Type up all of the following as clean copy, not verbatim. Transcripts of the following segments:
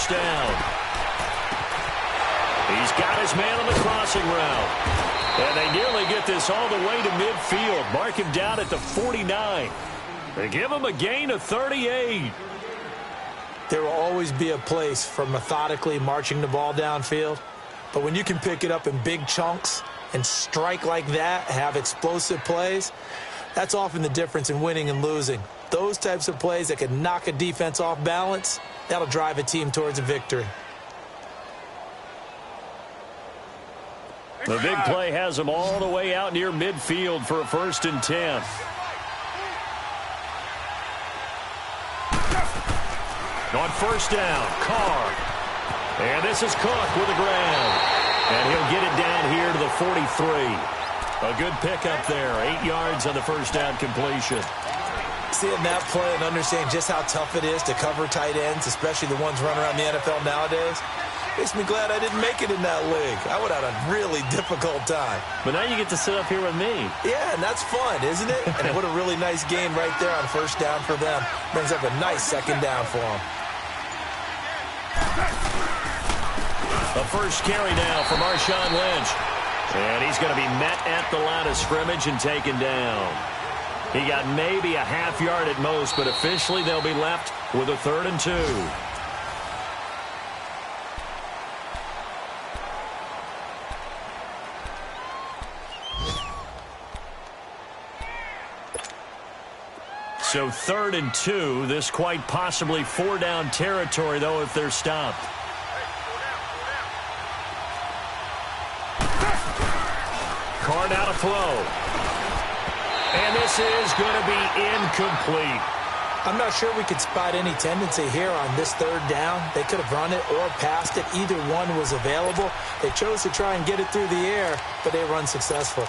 first down. He's got his man on the crossing route. And they nearly get this all the way to midfield. Mark him down at the 49. They give him a gain of 38. There will always be a place for methodically marching the ball downfield. But when you can pick it up in big chunks and strike like that, have explosive plays, that's often the difference in winning and losing. Those types of plays that can knock a defense off balance, that'll drive a team towards a victory. The big play has them all the way out near midfield for a 1st and 10. On first down, Carr. And this is Cook with a grab. And he'll get it down here to the 43. A good pickup there. 8 yards on the first down completion. Seeing that play and understanding just how tough it is to cover tight ends, especially the ones running around the NFL nowadays, makes me glad I didn't make it in that league. I would have had a really difficult time. But now you get to sit up here with me. Yeah, and that's fun, isn't it? And what a really nice gain right there on first down for them. Brings up a nice second down for them. The first carry now for Marshawn Lynch. And he's going to be met at the line of scrimmage and taken down. He got maybe a half yard at most, but officially they'll be left with a 3rd and 2. So 3rd and 2, this quite possibly 4-down territory, though, if they're stopped. Carr now to throw. And this is going to be incomplete. I'm not sure we could spot any tendency here on this 3rd down. They could have run it or passed it. Either one was available. They chose to try and get it through the air, but they were unsuccessful.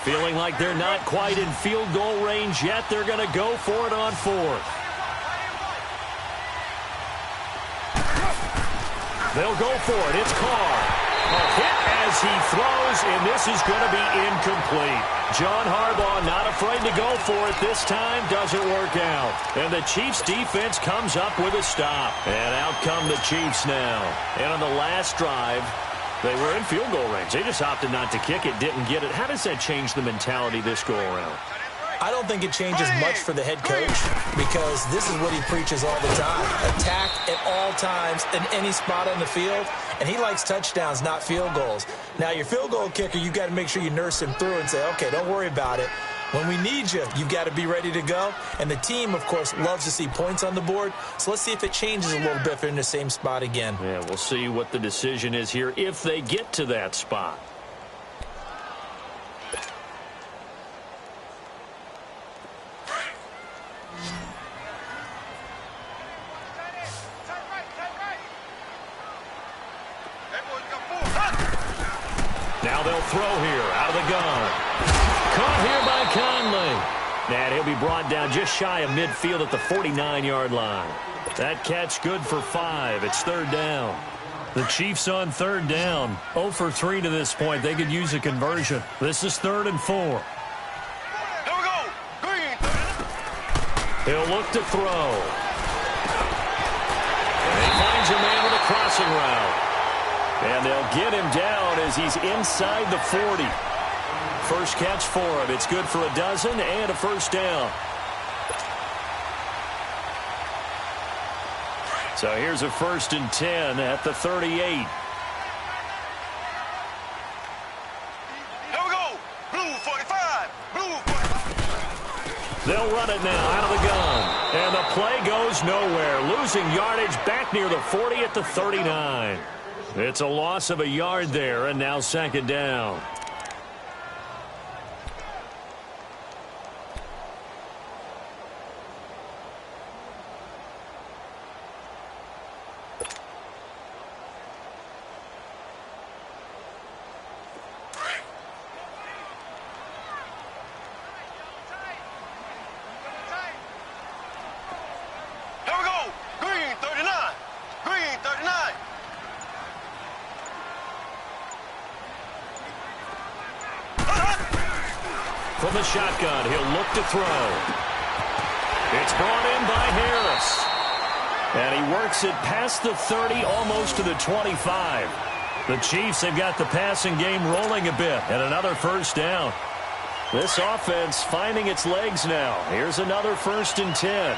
Feeling like they're not quite in field goal range yet. They're going to go for it on 4th. They'll go for it. It's Carr. A hit as he throws, and this is going to be incomplete. John Harbaugh not afraid to go for it this time. Doesn't work out. And the Chiefs defense comes up with a stop. And out come the Chiefs now. And on the last drive, they were in field goal range. They just opted not to kick it, didn't get it. How does that change the mentality this go-around? I don't think it changes much for the head coach because this is what he preaches all the time. Attack at all times in any spot on the field, and he likes touchdowns, not field goals. Now, your field goal kicker, you've got to make sure you nurse him through and say, okay, don't worry about it. When we need you, you've got to be ready to go. And the team, of course, loves to see points on the board. So let's see if it changes a little bit if they're in the same spot again. Yeah, we'll see what the decision is here if they get to that spot. Now they'll throw here out of the gun. Caught here by Conley. And he'll be brought down just shy of midfield at the 49-yard line. That catch good for 5. It's 3rd down. The Chiefs on 3rd down. 0 for 3 to this point. They could use a conversion. This is 3rd and 4. Here we go. Green. He'll look to throw. And he finds a man with a crossing route. And they'll get him down as he's inside the 40. First catch for him. It's good for a dozen and a 1st down. So here's a 1st and 10 at the 38. Here we go. Blue 45. Blue 45. They'll run it now out of the gun. And the play goes nowhere. Losing yardage back near the 40 at the 39. It's a loss of a yard there, and now 2nd down. Here we go. Green 39. Green 39. from the shotgun. He'll look to throw. It's brought in by Harris. And he works it past the 30, almost to the 25. The Chiefs have got the passing game rolling a bit, and another first down. This offense finding its legs now. Here's another 1st and 10.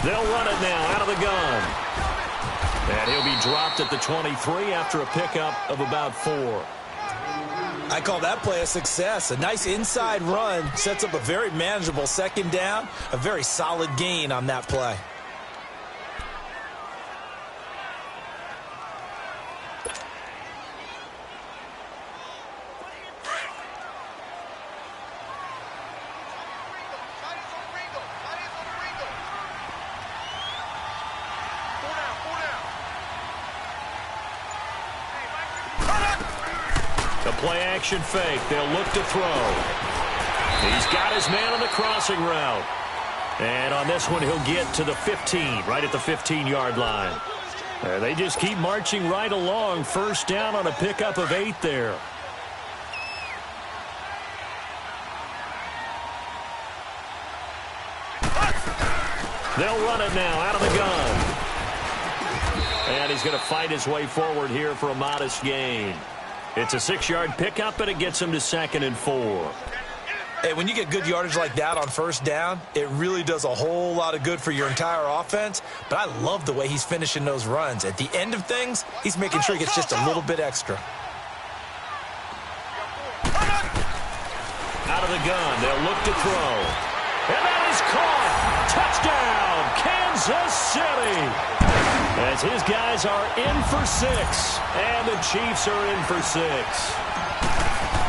They'll run it now out of the gun. And he'll be dropped at the 23 after a pickup of about 4. I call that play a success. A nice inside run sets up a very manageable 2nd down. A very solid gain on that play. Play-action fake. They'll look to throw. He's got his man on the crossing route. And on this one, he'll get to the 15, right at the 15-yard line. They just keep marching right along. First down on a pickup of 8 there. They'll run it now out of the gun. And he's going to fight his way forward here for a modest gain. It's a 6-yard pickup, and it gets him to 2nd and 4. Hey, when you get good yardage like that on first down, it really does a whole lot of good for your entire offense. But I love the way he's finishing those runs. At the end of things, he's making sure he gets just a little bit extra. Out of the gun, they'll look to throw. And that is caught. Touchdown, Kansas City. As his guys are in for 6, and the Chiefs are in for 6.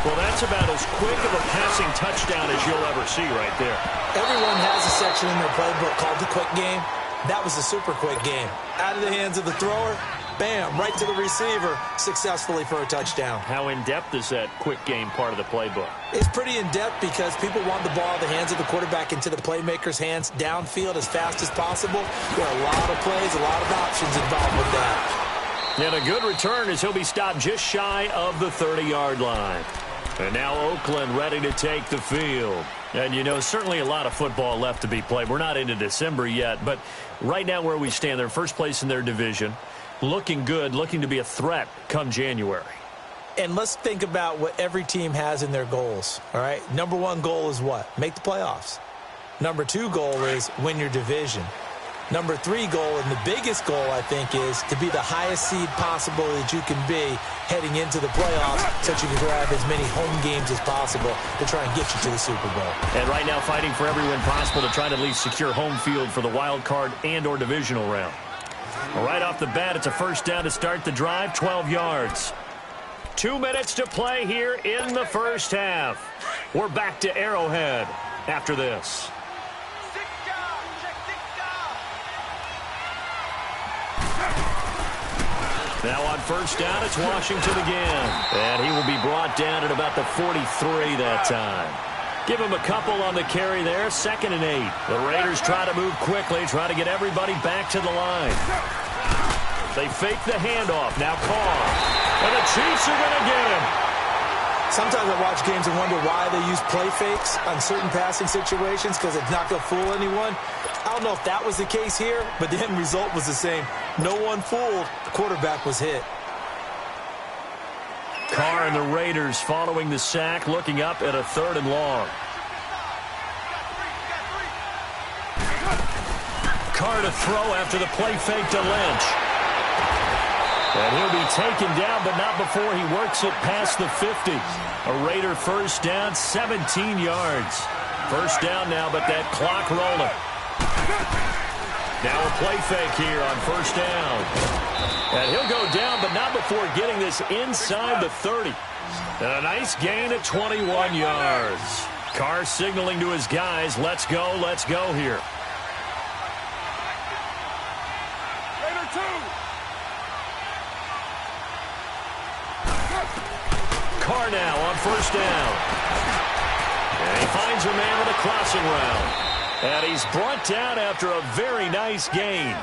Well, that's about as quick of a passing touchdown as you'll ever see right there. Everyone has a section in their playbook called the quick game. That was a super quick game. Out of the hands of the thrower, bam, right to the receiver, successfully for a touchdown. How in-depth is that quick game part of the playbook? It's pretty in-depth because people want the ball in the hands of the quarterback into the playmaker's hands downfield as fast as possible. There are a lot of plays, a lot of options involved with that. And a good return as he'll be stopped just shy of the 30-yard line. And now Oakland ready to take the field. And, you know, certainly a lot of football left to be played. We're not into December yet, but right now where we stand, they're first place in their division. Looking good, looking to be a threat come January. And let's think about what every team has in their goals, all right? Number 1 goal is what? Make the playoffs. Number 2 goal is win your division. Number 3 goal, and the biggest goal, I think, is to be the highest seed possible that you can be heading into the playoffs so that you can grab as many home games as possible to try and get you to the Super Bowl. And right now fighting for every win possible to try to at least secure home field for the wild card and or divisional round. Right off the bat, it's a first down to start the drive, 12 yards. 2 minutes to play here in the first half. We're back to Arrowhead after this. Now on first down, it's Washington again. And he will be brought down at about the 43 that time. Give him a couple on the carry there, 2nd and 8. The Raiders try to move quickly, try to get everybody back to the line. They fake the handoff. Now Carr. And the Chiefs are going to get him. Sometimes I watch games and wonder why they use play fakes on certain passing situations because it's not going to fool anyone. I don't know if that was the case here, but the end result was the same. No one fooled. The quarterback was hit. Carr and the Raiders following the sack, looking up at a 3rd and long. Carr to throw after the play fake to Lynch. And he'll be taken down, but not before he works it past the 50. A Raider first down, 17 yards. First down now, but that clock rolling. Now a play fake here on first down. And he'll go down, but not before getting this inside the 30. And a nice gain of 21 yards. Carr signaling to his guys, let's go here. Raider 2. Carr now on first down. And he finds a man with a crossing route. And he's brought down after a very nice gain.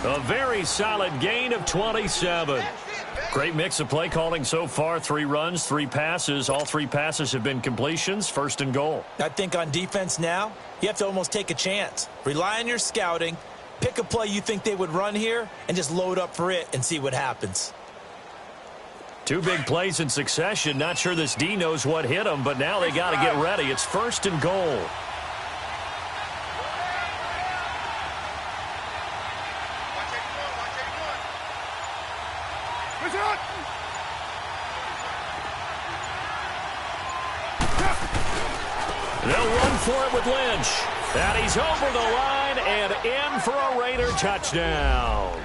A very solid gain of 27. Great mix of play calling so far. 3 runs, 3 passes. All 3 passes have been completions. First and goal. I think on defense now, you have to almost take a chance. Rely on your scouting. Pick a play you think they would run here and just load up for it and see what happens. 2 big plays in succession. Not sure this D knows what hit him, but now they got to get ready. It's first and goal. They'll run for it with Lynch. And he's over the line and in for a Raider touchdown.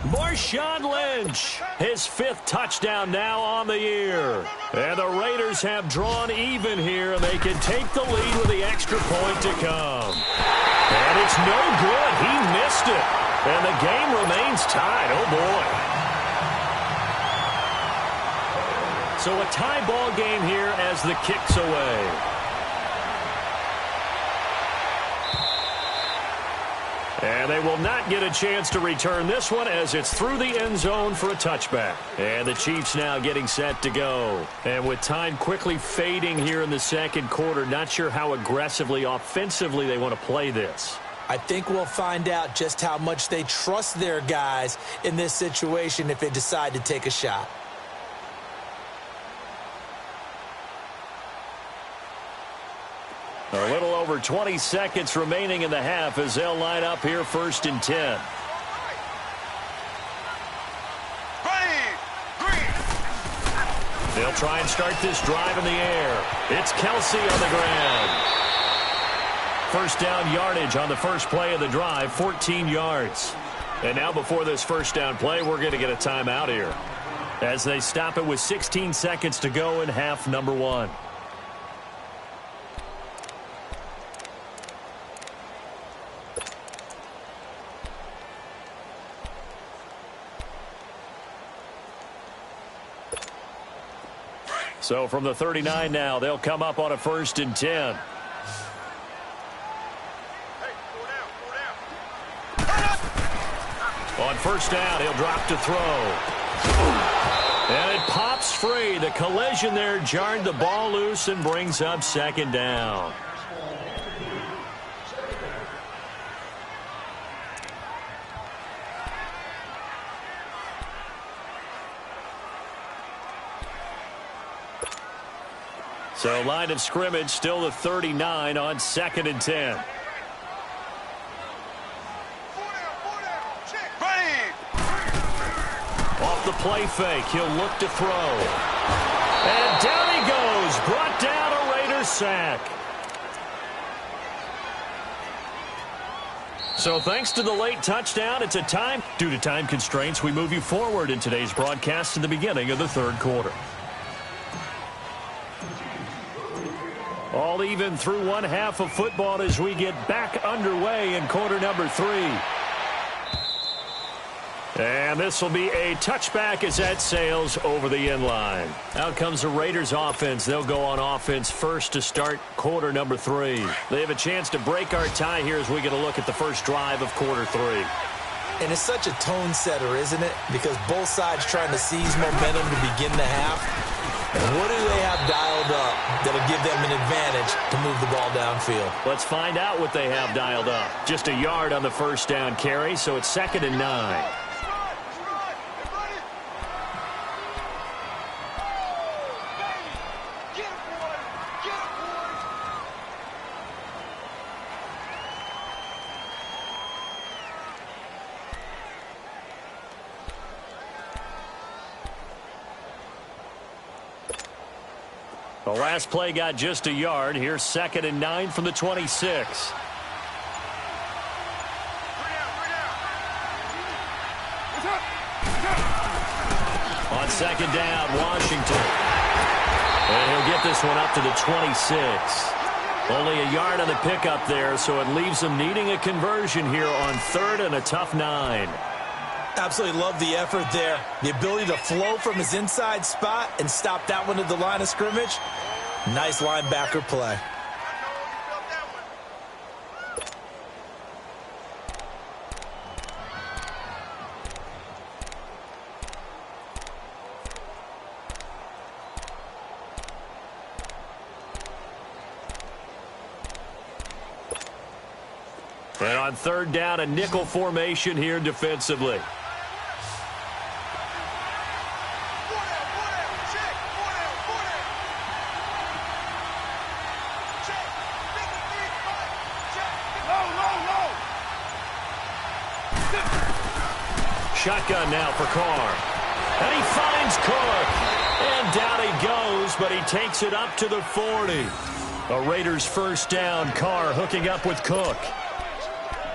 Marshawn Lynch, his 5th touchdown now on the year. And the Raiders have drawn even here, and they can take the lead with the extra point to come. And it's no good. He missed it. And the game remains tied. Oh, boy. So a tie ball game here as the kick's away. And they will not get a chance to return this one as it's through the end zone for a touchback. And the Chiefs now getting set to go. And with time quickly fading here in the second quarter, not sure how aggressively, offensively they want to play this. I think we'll find out just how much they trust their guys in this situation if they decide to take a shot. A little over 20 seconds remaining in the half as they'll line up here first and 10. They'll try and start this drive in the air. It's Kelsey on the ground. First down yardage on the first play of the drive, 14 yards. And now before this first down play, we're going to get a timeout here as they stop it with 16 seconds to go in half number 1. So from the 39 now, they'll come up on a first and 10. On first down, he'll drop to throw. And it pops free. The collision there jarred the ball loose and brings up second down. So line of scrimmage still the 39 on second and 10. Off the play fake, he'll look to throw. And down he goes, brought down a Raiders sack. So thanks to the late touchdown, it's a time. Due to time constraints, we move you forward in today's broadcast to the beginning of the third quarter. All even through one half of football as we get back underway in quarter number 3. And this will be a touchback as that sails over the end line. Out comes the Raiders offense. They'll go on offense first to start quarter number 3. They have a chance to break our tie here as we get a look at the first drive of quarter 3. And it's such a tone setter, isn't it? Because both sides trying to seize momentum to begin the half. And what do they have dialed up that'll give them an advantage to move the ball downfield? Let's find out what they have dialed up. Just a yard on the first down carry, so it's second and 9. The last play got just a yard. Here's second and 9 from the 26. On second down, Washington. And he'll get this one up to the 26. Only a yard on the pickup there, so it leaves them needing a conversion here on third and a tough 9. Absolutely love the effort there. The ability to flow from his inside spot and stop that one at the line of scrimmage. Nice linebacker play. And on third down, a nickel formation here defensively. Shotgun now for Carr. And he finds Cook. And down he goes, but he takes it up to the 40. A Raiders first down. Carr hooking up with Cook.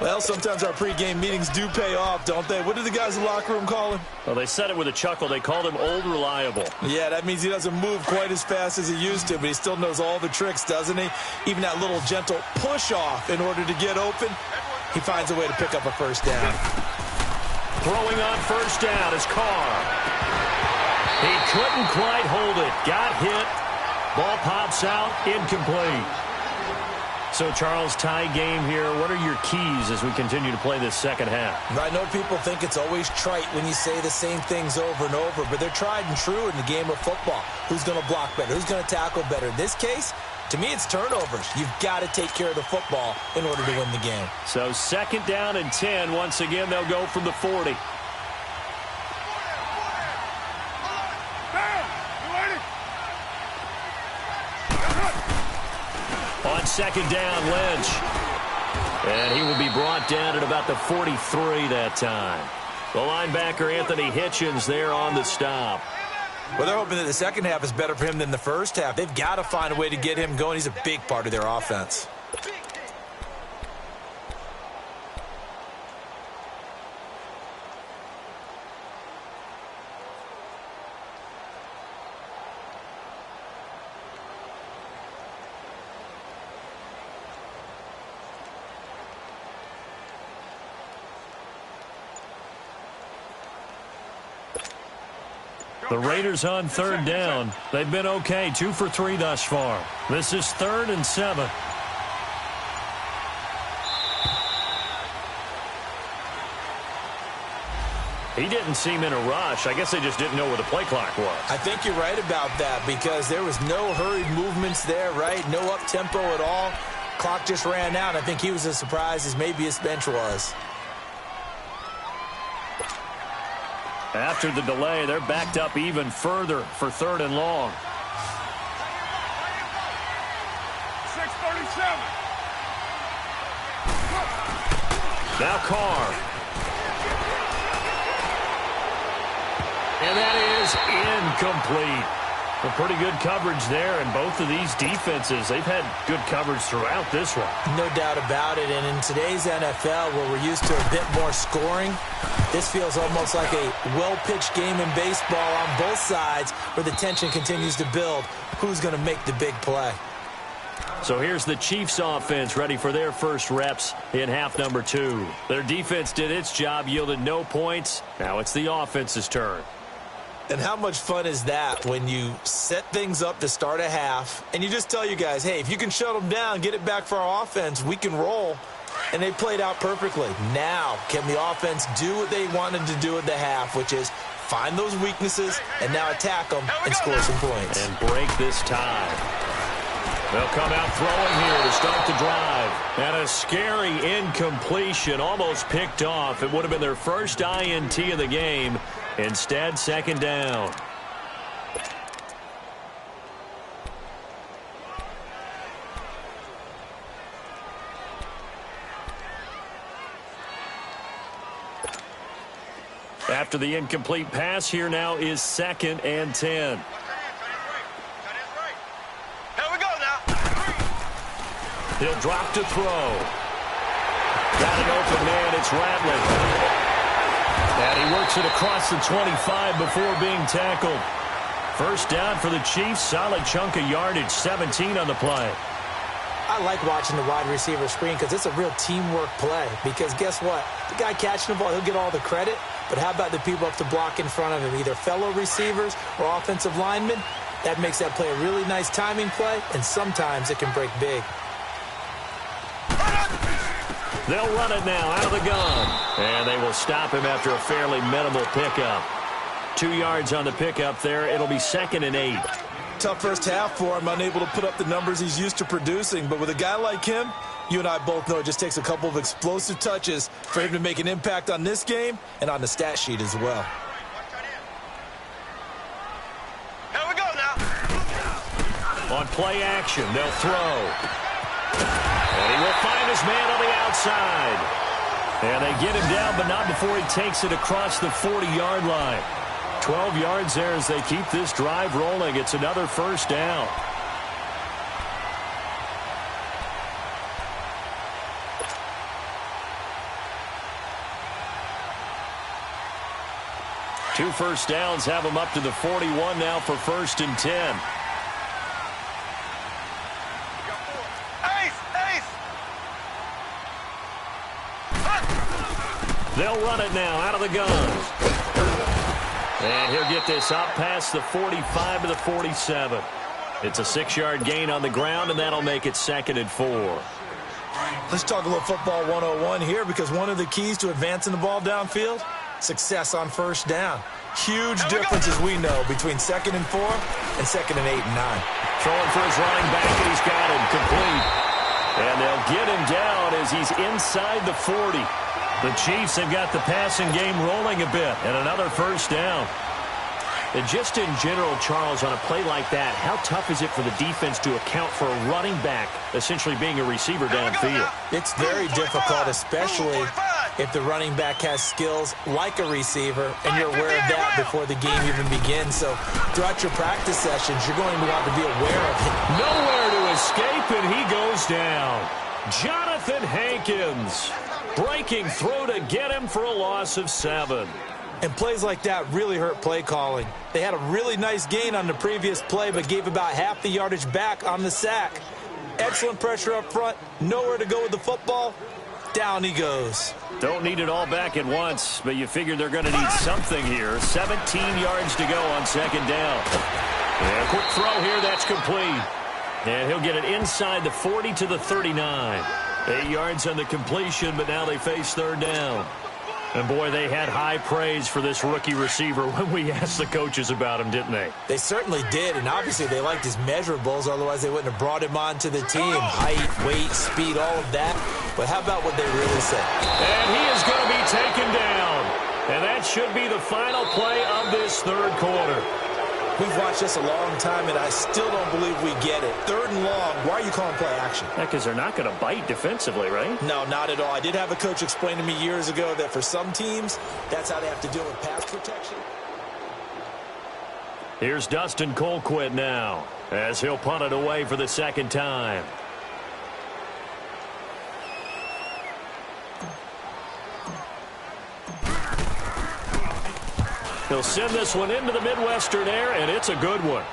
Well, sometimes our pregame meetings do pay off, don't they? What did the guys in the locker room call him? Well, they said it with a chuckle. They called him Old Reliable. Yeah, that means he doesn't move quite as fast as he used to, but he still knows all the tricks, doesn't he? Even that little gentle push-off in order to get open, he finds a way to pick up a first down. Throwing on first down is Carr. He couldn't quite hold it. Got hit. Ball pops out. Incomplete. So, Charles, tie game here. What are your keys as we continue to play this second half? I know people think it's always trite when you say the same things over and over, but they're tried and true in the game of football. Who's going to block better? Who's going to tackle better? In this case, to me, it's turnovers. You've got to take care of the football in order to win the game. So, second down and 10. Once again, they'll go from the 40. On second down, Lynch. And he will be brought down at about the 43 that time. The linebacker, Anthony Hitchens, there on the stop. Well, they're hoping that the second half is better for him than the first half. They've got to find a way to get him going. He's a big part of their offense. The Raiders on third down. They've been okay, 2 for 3 thus far. This is 3rd and 7. He didn't seem in a rush. I guess they just didn't know where the play clock was. I think you're right about that because there was no hurried movements there, right? No up-tempo at all. Clock just ran out. I think he was as surprised as maybe his bench was. After the delay, they're backed up even further for 3rd and long. 6:37. Now Carr. And that is incomplete. A pretty good coverage there, and both of these defenses, they've had good coverage throughout this one. No doubt about it, and in today's NFL, where we're used to a bit more scoring, this feels almost like a well-pitched game in baseball on both sides where the tension continues to build. Who's going to make the big play? So here's the Chiefs offense ready for their first reps in half number 2. Their defense did its job, yielded no points. Now it's the offense's turn. And how much fun is that when you set things up to start a half and you just tell you guys, hey, if you can shut them down, get it back for our offense, we can roll. And they played out perfectly. Now, can the offense do what they wanted to do at the half, which is find those weaknesses and now attack them and score some points. And break this tie. They'll come out throwing here to start the drive. And a scary incompletion, almost picked off. It would have been their first INT of the game. Instead, second down. After the incomplete pass, here now is 2nd and 10. He'll drop to throw. Got an open man. It's Rattling. And he works it across the 25 before being tackled. First down for the Chiefs. Solid chunk of yardage. 17 on the play. I like watching the wide receiver screen because it's a real teamwork play. Because guess what? The guy catching the ball, he'll get all the credit. But how about the people up to block in front of him? Either fellow receivers or offensive linemen. That makes that play a really nice timing play. And sometimes it can break big. They'll run it now out of the gun. And they will stop him after a fairly minimal pickup. 2 yards on the pickup there. It'll be 2nd and 8. Tough first half for him, unable to put up the numbers he's used to producing. But with a guy like him, you and I both know it just takes a couple of explosive touches for him to make an impact on this game and on the stat sheet as well. Here we go now. On play action, they'll throw. And he will find his man on the outside. And they get him down, but not before he takes it across the 40-yard line. 12 yards there as they keep this drive rolling. It's another first down. Two first downs have them up to the 41 now for 1st and 10. They'll run it now out of the gun. And he'll get this up past the 45 to the 47. It's a 6-yard gain on the ground, and that'll make it 2nd and 4. Let's talk a little football 101 here, because one of the keys to advancing the ball downfield, success on first down. Huge difference, as we know, between 2nd and 4 and 2nd and 8 and 9. Throwing for his running back, and he's got him complete. And they'll get him down as he's inside the 40. The Chiefs have got the passing game rolling a bit, and another first down. And just in general, Charles, on a play like that, how tough is it for the defense to account for a running back essentially being a receiver downfield? It's very difficult, especially if the running back has skills like a receiver, and you're aware of that before the game even begins. So throughout your practice sessions, you're going to want to be aware of him. Nowhere to escape, and he goes down. Jonathan Hankins breaking through to get him for a loss of 7. And plays like that really hurt play calling. They had a really nice gain on the previous play, but gave about half the yardage back on the sack. Excellent pressure up front. Nowhere to go with the football. Down he goes. Don't need it all back at once, but you figure they're going to need something here. 17 yards to go on 2nd down. And a quick throw here, that's complete. And he'll get it inside the 40 to the 39. 8 yards on the completion, but now they face 3rd down. And, boy, they had high praise for this rookie receiver when we asked the coaches about him, didn't they? They certainly did, and obviously they liked his measurables. Otherwise, they wouldn't have brought him onto the team. Height, weight, speed, all of that. But how about what they really said? And he is going to be taken down. And that should be the final play of this 3rd quarter. We've watched this a long time, and I still don't believe we get it. 3rd and long, why are you calling play action? Yeah, because they're not going to bite defensively, right? No, not at all. I did have a coach explain to me years ago that for some teams, that's how they have to deal with pass protection. Here's Dustin Colquitt now, as he'll punt it away for the 2nd time. He'll send this one into the Midwestern air, and it's a good one.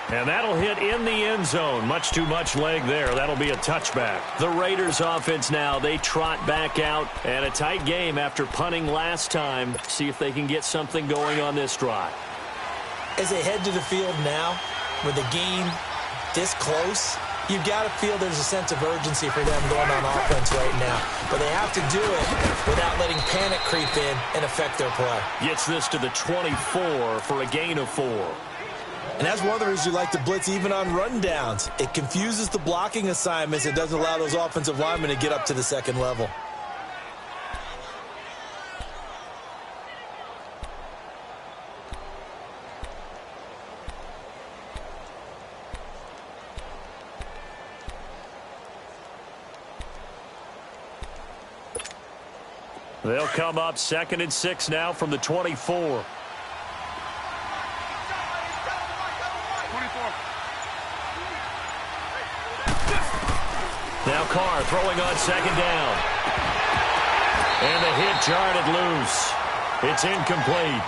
And that'll hit in the end zone. Much too much leg there. That'll be a touchback. The Raiders offense now, they trot back out. And a tight game after punting last time. See if they can get something going on this drive. As they head to the field now, with the game this close, you've got to feel there's a sense of urgency for them going on offense right now. But they have to do it without letting panic creep in and affect their play. Gets this to the 24 for a gain of 4. And that's one of the reasons you like to blitz even on rundowns. It confuses the blocking assignments. It doesn't allow those offensive linemen to get up to the 2nd level. They'll come up 2nd and 6 now from the 24. Now Carr throwing on 2nd down. And the hit jarred it loose. It's incomplete.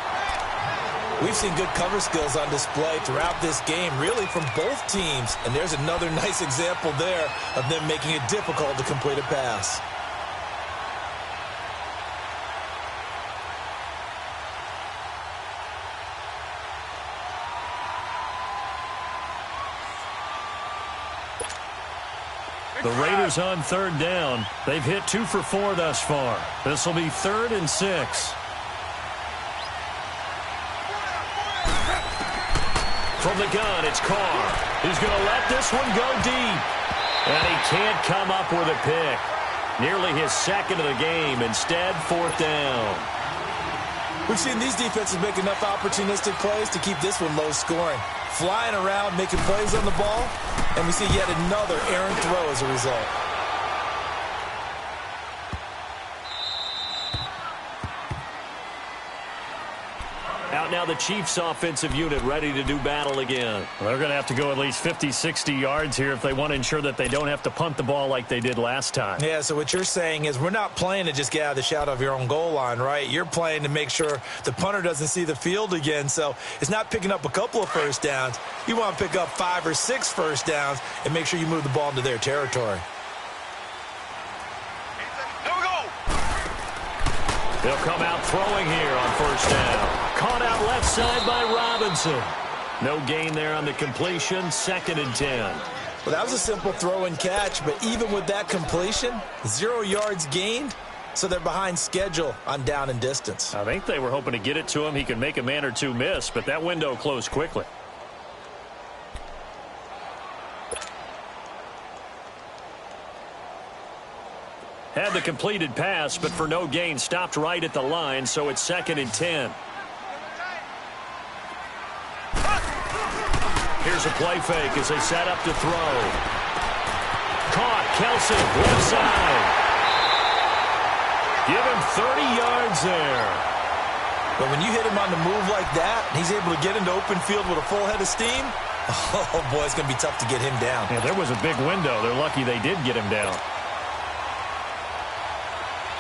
We've seen good cover skills on display throughout this game, really from both teams. And there's another nice example there of them making it difficult to complete a pass. The Raiders on 3rd down. They've hit 2 for 4 thus far. This will be 3rd and 6. From the gun, it's Carr. He's going to let this one go deep. And he can't come up with a pick. Nearly his second of the game. Instead, fourth down. We've seen these defenses make enough opportunistic plays to keep this one low scoring. Flying around, making plays on the ball, and we see yet another errant throw as a result. Out now the Chiefs offensive unit ready to do battle again. Well, they're going to have to go at least 50, 60 yards here if they want to ensure that they don't have to punt the ball like they did last time. Yeah, so what you're saying is we're not playing to just get out of the shadow of your own goal line, right? You're playing to make sure the punter doesn't see the field again. So it's not picking up a couple of first downs. You want to pick up 5 or 6 first downs and make sure you move the ball into their territory. They'll come out throwing here on first down. Caught out left side by Robinson. No gain there on the completion. 2nd and 10. Well, that was a simple throw and catch, but even with that completion, 0 yards gained, so they're behind schedule on down and distance. I think they were hoping to get it to him. He could make a man or two miss, but that window closed quickly. Had the completed pass, but for no gain, stopped right at the line, so it's 2nd and 10. Here's a play fake as they set up to throw. Caught, Kelsey, left side. Give him 30 yards there. But when you hit him on the move like that, he's able to get into open field with a full head of steam, oh, boy, it's going to be tough to get him down. Yeah, there was a big window. They're lucky they did get him down.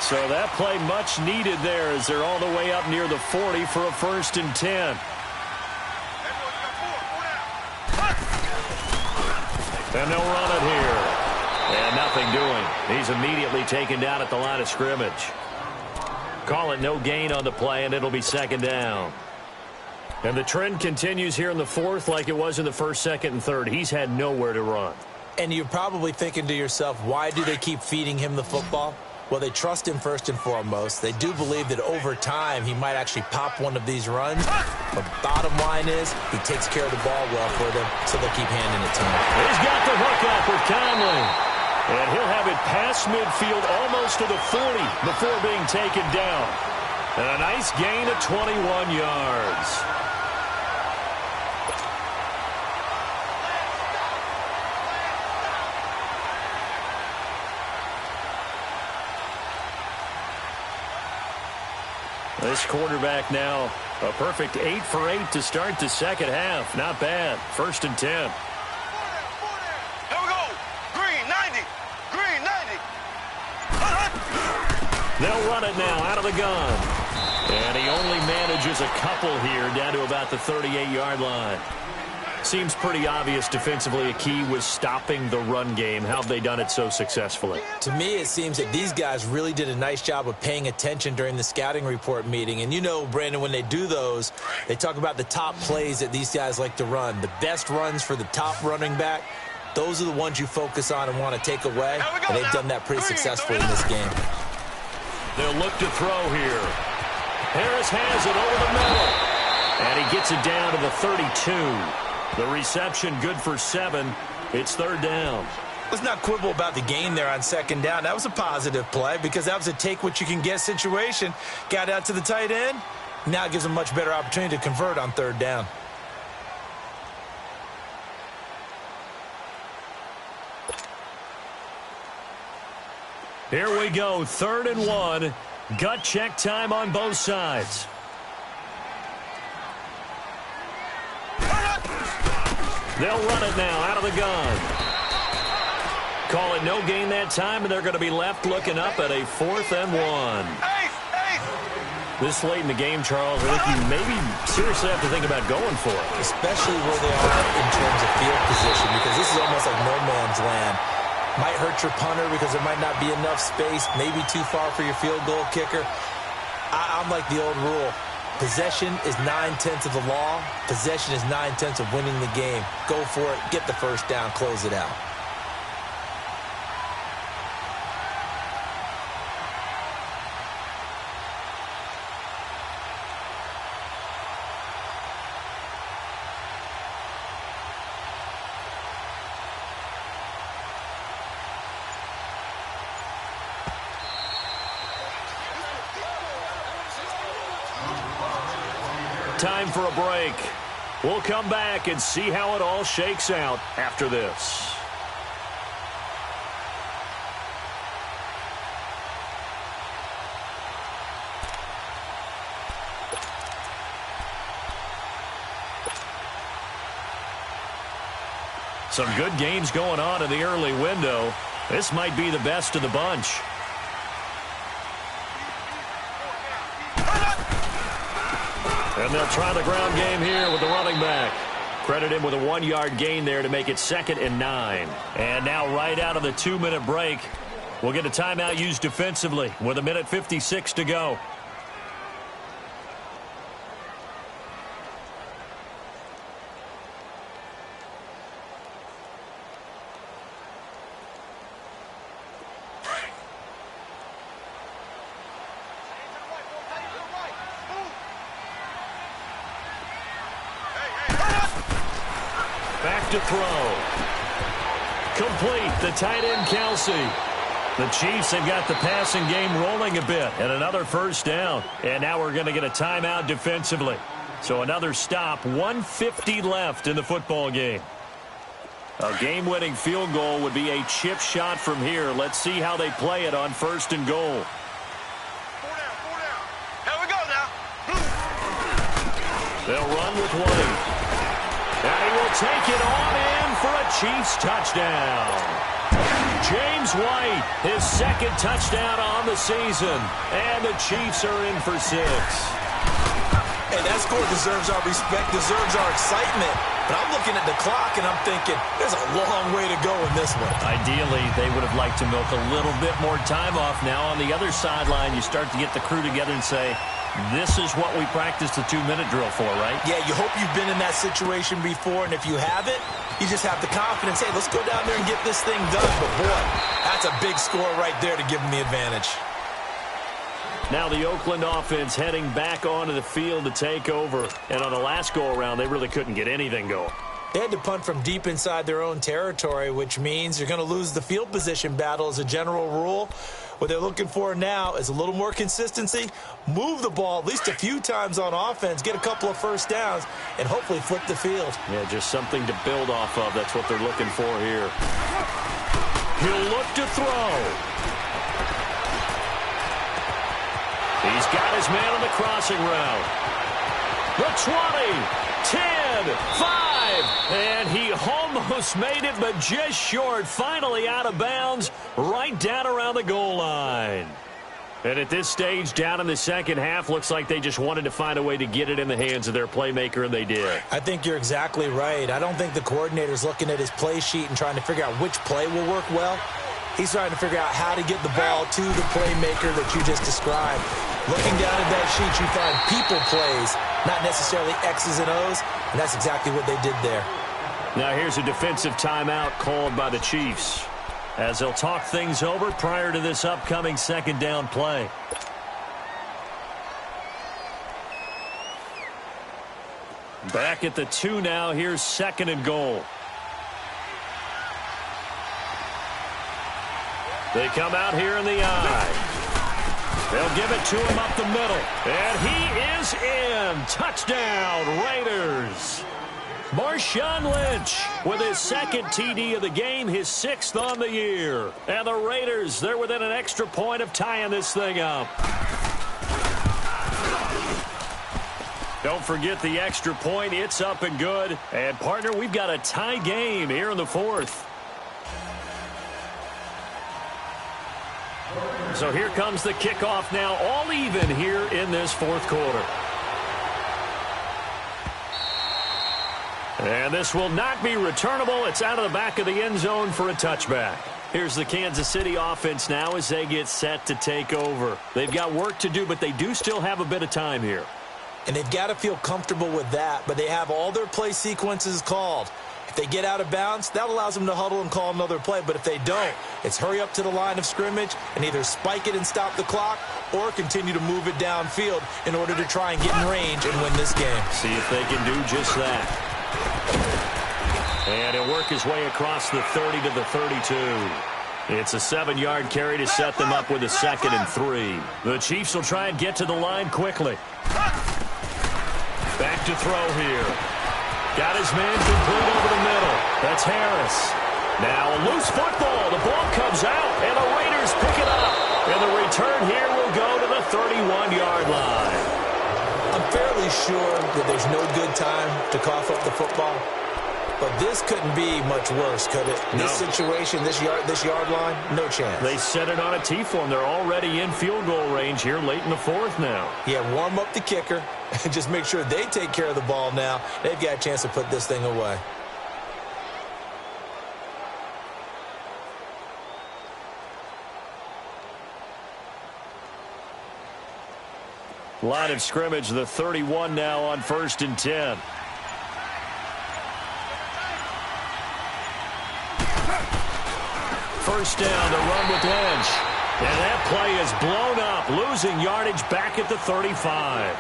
So that play much needed there as they're all the way up near the 40 for a 1st and 10. And they'll run it here. And nothing doing. He's immediately taken down at the line of scrimmage. Call it no gain on the play, and it'll be 2nd down. And the trend continues here in the 4th like it was in the 1st, 2nd, and 3rd. He's had nowhere to run. And you're probably thinking to yourself, why do they keep feeding him the football? Well, they trust him first and foremost. They do believe that over time he might actually pop one of these runs. But bottom line is he takes care of the ball well for them, so they'll keep handing it to him. He's got the hook up with Conley. And he'll have it past midfield almost to the 40 before being taken down. And a nice gain of 21 yards. This quarterback now a perfect 8 for 8 to start the second half. Not bad. 1st and 10. Here we go. Green 90. Green 90. They'll run it now out of the gun. And he only manages a couple here down to about the 38-yard line. Seems pretty obvious defensively a key was stopping the run game. How have they done it so successfully? To me, it seems that these guys really did a nice job of paying attention during the scouting report meeting. And you know, Brandon, when they do those, they talk about the top plays that these guys like to run. The best runs for the top running back, those are the ones you focus on and want to take away. And they've done that pretty successfully in this game. They'll look to throw here. Harris has it over the middle. And he gets it down to the 32. The reception good for 7. It's 3rd down. Let's not quibble about the gain there on 2nd down. That was a positive play because that was a take-what-you-can-get situation. Got out to the tight end. Now it gives them a much better opportunity to convert on 3rd down. Here we go, 3rd and 1. Gut check time on both sides. They'll run it now out of the gun. Call it no gain that time, and they're going to be left looking up at a 4th and 1. This late in the game, Charles, I think you maybe seriously have to think about going for it. Especially where they are in terms of field position, because this is almost like no man's land. Might hurt your punter because there might not be enough space, maybe too far for your field goal kicker. I'm like the old rule. Possession is 9/10 of the law. Possession is 9/10 of winning the game. Go for it. Get the first down. Close it out. time for a break. We'll come back and see how it all shakes out after this. Some good games going on in the early window. This might be the best of the bunch. And they'll try the ground game here with the running back. Credit him with a 1-yard gain there to make it 2nd and 9. And now right out of the 2-minute break, we'll get a timeout used defensively with 1:56 to go. To throw. Complete. The tight end, Kelsey. The Chiefs have got the passing game rolling a bit. And another first down. And now we're going to get a timeout defensively. So another stop. 1:50 left in the football game. A game-winning field goal would be a chip shot from here. Let's see how they play it on 1st and goal. 4 down, 4 down. Here we go now. They'll run with White. And he will take it on in for a Chiefs touchdown. James White, his 2nd touchdown on the season. And the Chiefs are in for 6. Hey, that score deserves our respect, deserves our excitement. But I'm looking at the clock, and I'm thinking there's a long way to go in this one. Ideally, they would have liked to milk a little bit more time off. Now on the other sideline, you start to get the crew together and say, this is what we practiced the 2-minute drill for, right? Yeah, you hope you've been in that situation before, and if you haven't, you just have the confidence, hey, let's go down there and get this thing done. But, boy, that's a big score right there to give them the advantage. Now the Oakland offense heading back onto the field to take over. And on the last go-around, they really couldn't get anything going. They had to punt from deep inside their own territory, which means you're going to lose the field position battle as a general rule. What they're looking for now is a little more consistency, move the ball at least a few times on offense, get a couple of first downs, and hopefully flip the field. Yeah, just something to build off of. That's what they're looking for here. He'll look to throw. He's got his man on the crossing route. The 20, 10, 5, and he almost made it, but just short. Finally out of bounds, right down around the goal line. And at this stage, down in the second half, looks like they just wanted to find a way to get it in the hands of their playmaker, and they did. I think you're exactly right. I don't think the coordinator's looking at his play sheet and trying to figure out which play will work well. He's trying to figure out how to get the ball to the playmaker that you just described. Looking down at that sheet, you find people plays, not necessarily X's and O's, and that's exactly what they did there. Now here's a defensive timeout called by the Chiefs as they'll talk things over prior to this upcoming 2nd down play. Back at the 2 now. Here's 2nd and goal. They come out here in the eye. They'll give it to him up the middle. And he is in. Touchdown, Raiders. Marshawn Lynch with his 2nd TD of the game, his 6th on the year. And the Raiders, they're within an extra point of tying this thing up. Don't forget the extra point. It's up and good. And, partner, we've got a tie game here in the 4th. So here comes the kickoff now, all even here in this 4th quarter. And this will not be returnable. It's out of the back of the end zone for a touchback. Here's the Kansas City offense now as they get set to take over. They've got work to do, but they do still have a bit of time here. And they've got to feel comfortable with that, but they have all their play sequences called. If they get out of bounds, that allows them to huddle and call another play. But if they don't, it's hurry up to the line of scrimmage and either spike it and stop the clock or continue to move it downfield in order to try and get in range and win this game. See if they can do just that. And he'll work his way across the 30 to the 32. It's a 7-yard carry to set them up with a 2nd and 3. The Chiefs will try and get to the line quickly. Back to throw here. Got his man complete over the middle. That's Harris. Now a loose football. The ball comes out, and the Raiders pick it up. And the return here will go to the 31-yard line. I'm fairly sure that there's no good time to cough up the football. But this couldn't be much worse, could it? No. This situation, this yard line, no chance. They set it on a T-form. They're already in field goal range here late in the fourth now. Yeah, warm up the kicker and just make sure they take care of the ball now. They've got a chance to put this thing away. Line of scrimmage, the 31 now on 1st and 10. First down, the run with Lynch. And that play is blown up, losing yardage back at the 35.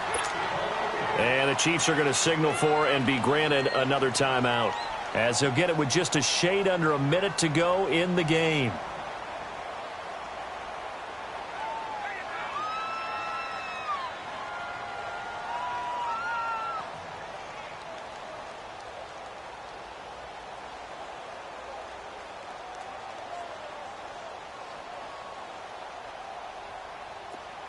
And the Chiefs are going to signal for and be granted another timeout, as they'll get it with just a shade under a minute to go in the game.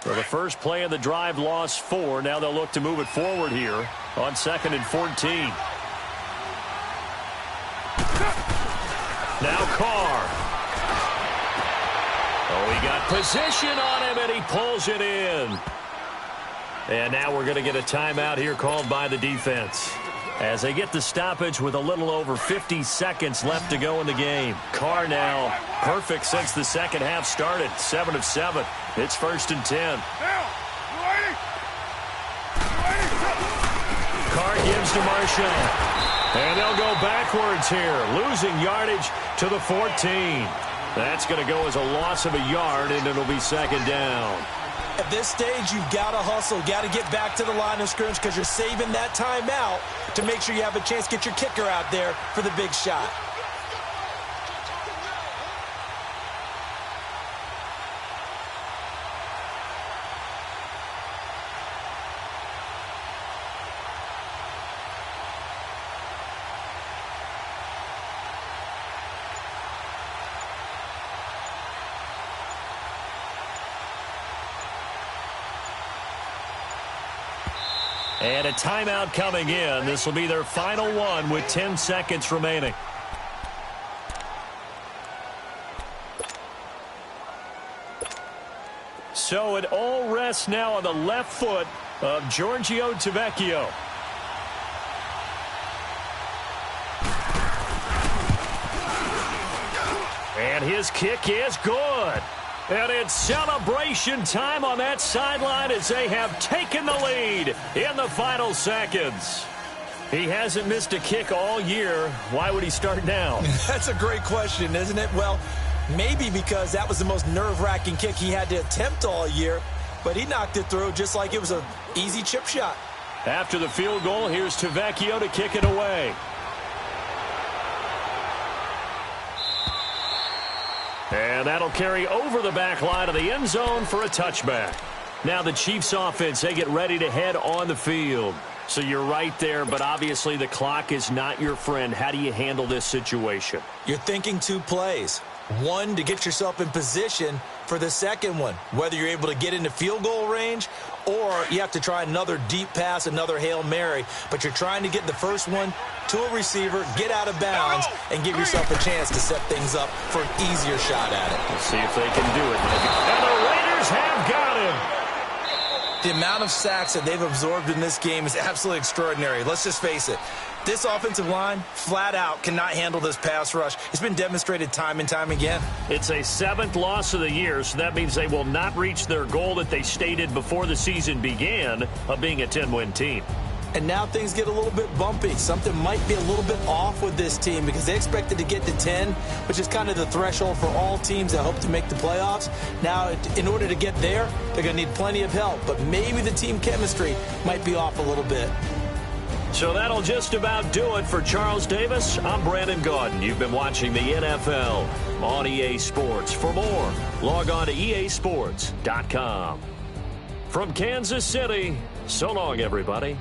So the first play of the drive lost 4. Now they'll look to move it forward here on 2nd and 14. Now Carr. Oh, he got position on him, and he pulls it in. And now we're going to get a timeout here called by the defense, as they get the stoppage with a little over 50 seconds left to go in the game. Carr now perfect since the second half started, 7 of 7. It's 1st and 10. Carr gives to Marshall. And they'll go backwards here, losing yardage to the 14. That's going to go as a loss of a yard, and it'll be 2nd down. At this stage, you've got to hustle, got to get back to the line of scrimmage because you're saving that timeout to make sure you have a chance to get your kicker out there for the big shot. And a timeout coming in. This will be their final one with 10 seconds remaining. So it all rests now on the left foot of Giorgio Tavecchio. And his kick is good. And it's celebration time on that sideline as they have taken the lead in the final seconds. He hasn't missed a kick all year. Why would he start now? That's a great question, isn't it? Well, maybe because that was the most nerve-wracking kick he had to attempt all year, but he knocked it through just like it was an easy chip shot. After the field goal, here's Tavecchio to kick it away. And that'll carry over the back line of the end zone for a touchback. Now the Chiefs offense, they get ready to head on the field. So you're right there, but obviously the clock is not your friend. How do you handle this situation? You're thinking 2 plays. One, to get yourself in position for the second one, whether you're able to get into field goal range or you have to try another deep pass, another Hail Mary. But you're trying to get the first one to a receiver, get out of bounds, and give yourself a chance to set things up for an easier shot at it. Let's see if they can do it. And the Raiders have got him. The amount of sacks that they've absorbed in this game is absolutely extraordinary. Let's just face it. This offensive line, flat out, cannot handle this pass rush. It's been demonstrated time and time again. It's a 7th loss of the year, so that means they will not reach their goal that they stated before the season began of being a 10-win team. And now things get a little bit bumpy. Something might be a little bit off with this team because they expected to get to 10, which is kind of the threshold for all teams that hope to make the playoffs. Now, in order to get there, they're going to need plenty of help. But maybe the team chemistry might be off a little bit. So that'll just about do it for Charles Davis. I'm Brandon Gaudin. You've been watching the NFL on EA Sports. For more, log on to easports.com. From Kansas City, so long, everybody.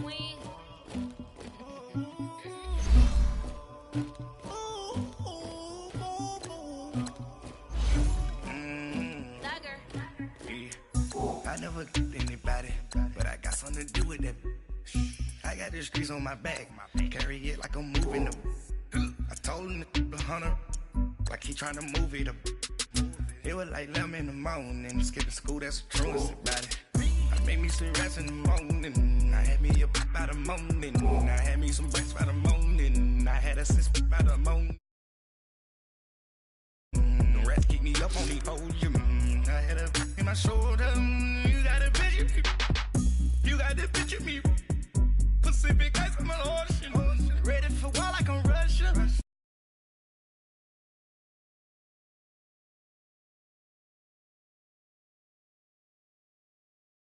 queen. I never anybody, but I got something to do with that. I got the streets on my back, carry it like I'm moving them. I told him the hunter, like he trying to move it up. It was like 11 in the morning, skipping school, that's a truancy about it. I made me some rats in the morning, I had me up by the morning. I had me some breaks by the morning, I had a sis by the morning. The rats keep me up on the podium, I had a in my shoulder.